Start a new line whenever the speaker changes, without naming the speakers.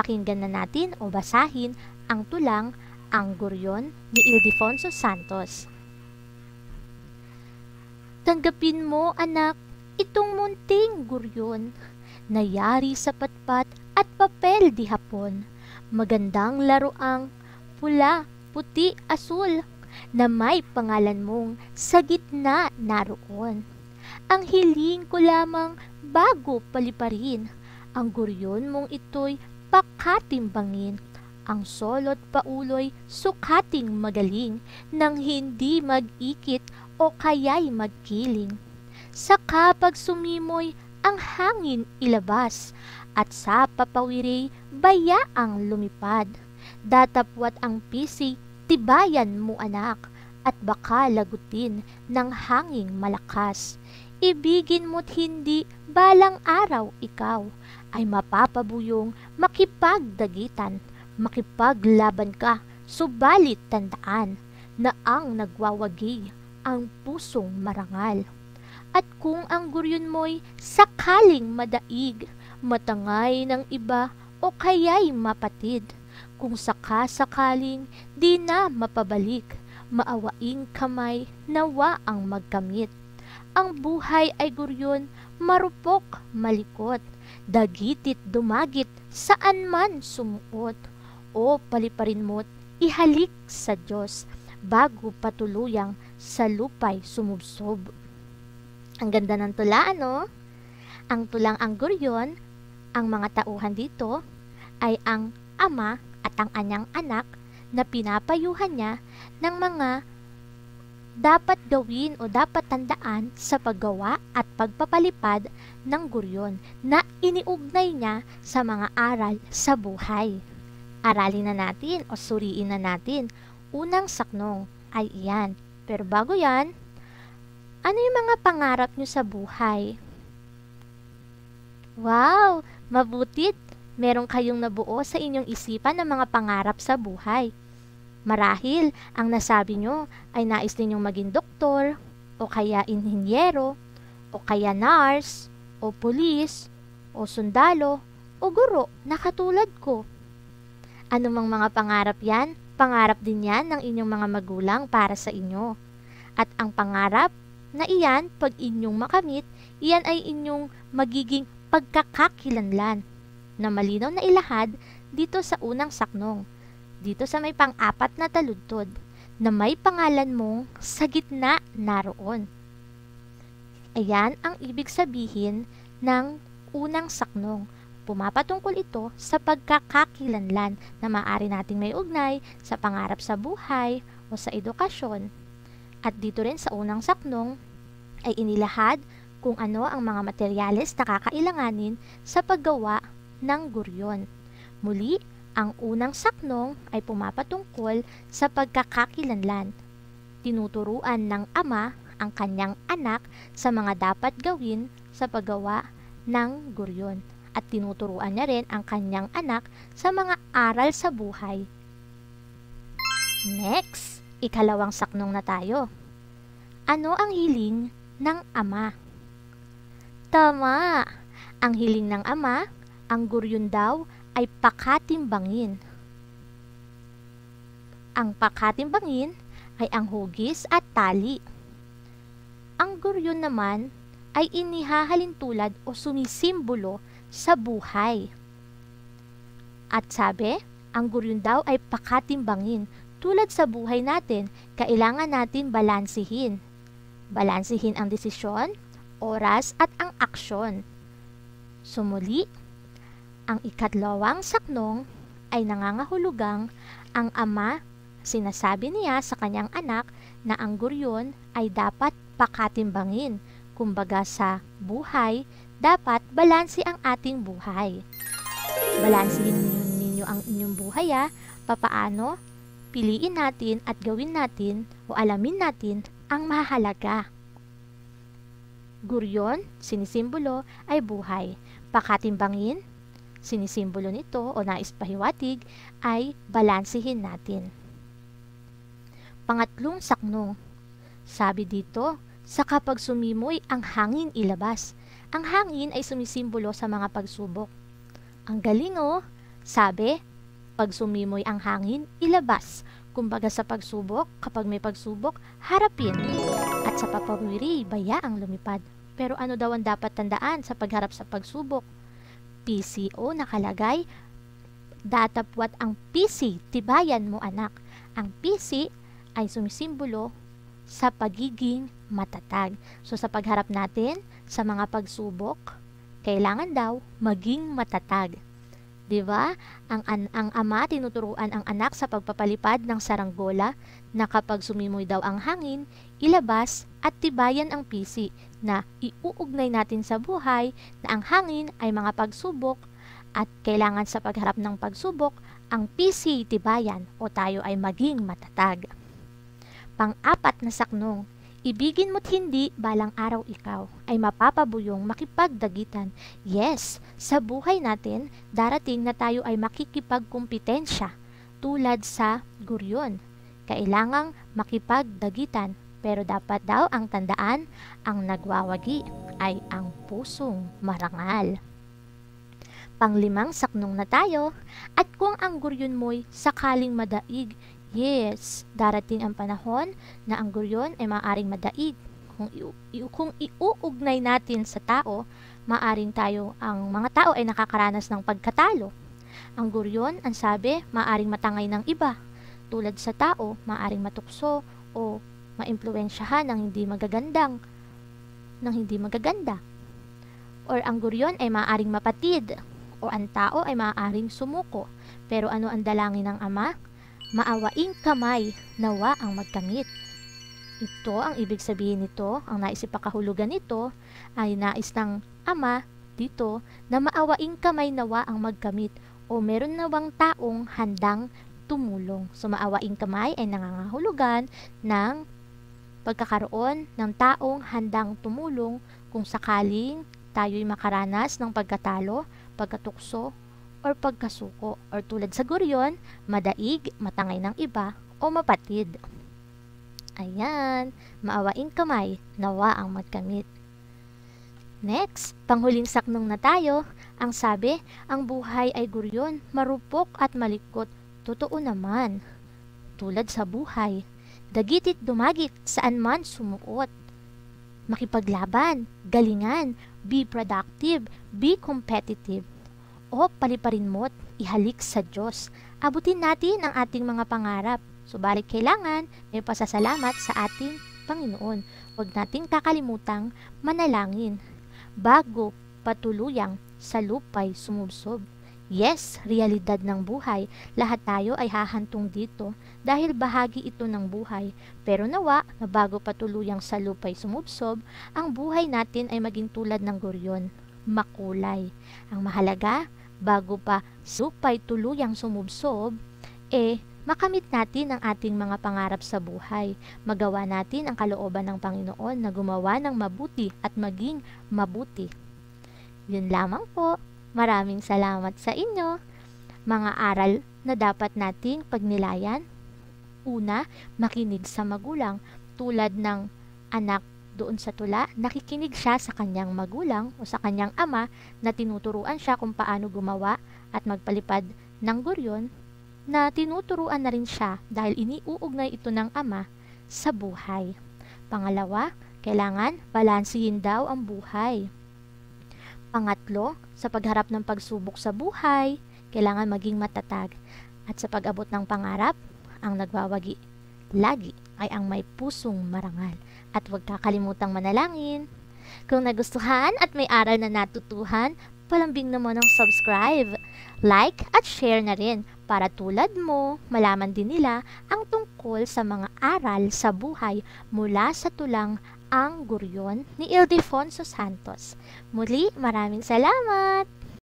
Pakinggan na natin o basahin ang tulang Ang Guryon ni Ildefonso Santos. Tanggapin mo, anak, itong munting guryon na yari sa patpat at papel di hapon. Magandang laruang pula, puti, asul na may pangalan mong sa gitna naroon. Ang hiling ko lamang bago paliparin, ang guryon mong ito'y pakatimbangin. Ang solot pauloy sukating magaling nang hindi mag-ikit o kaya'y magkiling. Saka pag sumimoy ang hangin ilabas at sa papawiri bayaang lumipad. Datapwat ang pisi tibayan mo, anak, at baka lagutin ng hanging malakas. Ibigin mo't hindi balang araw ikaw ay mapapabuyong makipagdagitan. Makipaglaban ka, subalit tandaan na ang nagwawagi ang pusong marangal. At kung ang guryon mo'y sakaling madaig, matangay ng iba o kaya'y mapatid, kung sakasakaling di na mapabalik, maawaing kamay nawa ang magkamit. Ang buhay ay guryon, marupok, malikot, dagitit dumagit, saan man sumuot. O paliparin mo't ihalik sa Diyos bago patuluyang sa lupay sumubsob. Ang ganda ng tula, ano? Ang tulang Ang Guryon, ang mga tauhan dito ay ang ama at ang anyang anak na pinapayuhan niya ng mga dapat gawin o dapat tandaan sa paggawa at pagpapalipad ng guryon na iniugnay niya sa mga aral sa buhay. Aralin na natin o suriin na natin. Unang saknong ay iyan. Pero bago yan, ano yung mga pangarap nyo sa buhay? Wow! Mabutit! Meron kayong nabuo sa inyong isipan ng mga pangarap sa buhay. Marahil, ang nasabi nyo ay nais ninyong maging doktor, o kaya inhinyero, o kaya nurse, o pulis, o sundalo, o guro na katulad ko. Ano mang mga pangarap yan, pangarap din yan ng inyong mga magulang para sa inyo. At ang pangarap na iyan, pag inyong makamit, iyan ay inyong magiging pagkakakilanlan na malinaw na ilahad dito sa unang saknong, dito sa may pang-apat na taludtod, na may pangalan mong sa gitna naroon. Ayan ang ibig sabihin ng unang saknong. Pumapatungkol ito sa pagkakakilanlan na maaari nating may ugnay sa pangarap sa buhay o sa edukasyon. At dito rin sa unang saknong ay inilahad kung ano ang mga materyales na kakailanganin sa paggawa ng guryon. Muli, ang unang saknong ay pumapatungkol sa pagkakakilanlan. Tinuturuan ng ama ang kanyang anak sa mga dapat gawin sa paggawa ng guryon. At tinuturuan niya rin ang kanyang anak sa mga aral sa buhay. Next, ikalawang saknong na tayo. Ano ang hiling ng ama? Tama! Ang hiling ng ama, ang guryon daw ay pakatimbangin. Ang pakatimbangin ay ang hugis at tali. Ang guryon naman ay inihahalin tulad o sumisimbolo sa buhay. At sabi, ang guryon daw ay pakatimbangin. Tulad sa buhay natin, kailangan natin balansihin. Balansihin ang desisyon, oras at ang aksyon. Sumuli, ang ikatlawang saknong ay nangangahulugang ang ama, sinasabi niya sa kanyang anak na ang guryon ay dapat pakatimbangin. Kumbaga sa buhay, dapat balanse ang ating buhay. Balansihin ninyo ang inyong buhay papaano? Piliin natin at gawin natin o alamin natin ang mahalaga. Guryon, sinisimbolo ay buhay. Pakatimbangin, sinisimbolo nito o nais pahiwatig ay balansihin natin. Pangatlong saknong. Sabi dito, sa kapag sumimoy ang hangin ilabas. Ang hangin ay sumisimbolo sa mga pagsubok. Ang galing Sabi, pag sumimoy ang hangin, ilabas. Kumbaga sa pagsubok, kapag may pagsubok, harapin. At sa papawiri, bayaang lumipad. Pero ano daw ang dapat tandaan sa pagharap sa pagsubok? PCO nakalagay, datapwat ang PC, tibayan mo anak. Ang PC ay sumisimbolo sa pagiging matatag. So sa pagharap natin sa mga pagsubok, kailangan daw maging matatag. 'Di ba? Ang ama tinuturuan ang anak sa pagpapalipad ng saranggola na kapag sumimoy daw ang hangin, ilabas at tibayan ang PC na iuugnay natin sa buhay na ang hangin ay mga pagsubok at kailangan sa pagharap ng pagsubok, ang PC tibayan o tayo ay maging matatag. Pang-apat na saknong, ibigin mo't hindi balang araw ikaw ay mapapabuyong makipagdagitan. Yes, sa buhay natin, darating na tayo ay makikipagkumpetensya tulad sa guryon. Kailangang makipagdagitan, pero dapat daw ang tandaan, ang nagwawagi ay ang pusong marangal. Panglimang saknong na tayo, at kung ang guryon mo'y sakaling madaig, yes, darating ang panahon na ang guryon ay maaaring madaig. Kung iuugnay natin sa tao, maaaring ang mga tao ay nakakaranas ng pagkatalo. Ang guryon, ang sabi, maaaring matangay ng iba. Tulad sa tao, maaaring matukso o maimpluwensyahan ng hindi magaganda. Or ang guryon ay maaaring mapatid o ang tao ay maaaring sumuko. Pero ano ang dalangin ng ama? Maawaing kamay, nawa ang magkamit. Ito, ang ibig sabihin nito, ang nais ipakahulugan nito, ay nais ng ama dito na maawaing kamay nawa ang magkamit o meron nawang taong handang tumulong. So, maawaing kamay ay nangangahulugan ng pagkakaroon ng taong handang tumulong kung sakaling tayo'y makaranas ng pagkatalo, pagkatukso, or pagkasuko, or tulad sa guryon, madaig, matangay ng iba, o mapatid. Ayan, maawaing kamay, nawa ang magkamit. Next, panghuling saknong na tayo, ang sabi, ang buhay ay guryon, marupok at malikot. Totoo naman. Tulad sa buhay, dagitit dumagit, saan man sumuot. Makipaglaban, galingan, be productive, be competitive. O paliparin mo't ihalik sa Diyos. Abutin natin ang ating mga pangarap. Subalit kailangan may pasasalamat sa ating Panginoon. Huwag nating kakalimutang manalangin bago patuluyang sa lupay sumubsob. Yes, realidad ng buhay. Lahat tayo ay hahantong dito dahil bahagi ito ng buhay. Pero nawa na bago patuluyang sa lupay sumubsob, ang buhay natin ay maging tulad ng guryon, makulay. Ang mahalaga, bago pa supay tuluyang sumubsob, makamit natin ang ating mga pangarap sa buhay. Magawa natin ang kalooban ng Panginoon na gumawa ng mabuti at maging mabuti. Yun lamang po. Maraming salamat sa inyo. Mga aral na dapat nating pagnilayan. Una, makinig sa magulang. Tulad ng anak doon sa tula, nakikinig siya sa kanyang magulang o sa kanyang ama na tinuturuan siya kung paano gumawa at magpalipad ng guryon, na tinuturuan na rin siya dahil iniuugnay ito ng ama sa buhay. Pangalawa, kailangan balansihin daw ang buhay. Pangatlo, sa pagharap ng pagsubok sa buhay, kailangan maging matatag. At sa pag-abot ng pangarap, ang nagwawagi lagi ay ang may pusong marangal. At huwag kakalimutang manalangin. Kung nagustuhan at may aral na natutuhan, palambing naman ng subscribe, like at share na rin para tulad mo, malaman din nila ang tungkol sa mga aral sa buhay mula sa tulang Ang Guryon ni Ildefonso Santos. Muli, maraming salamat!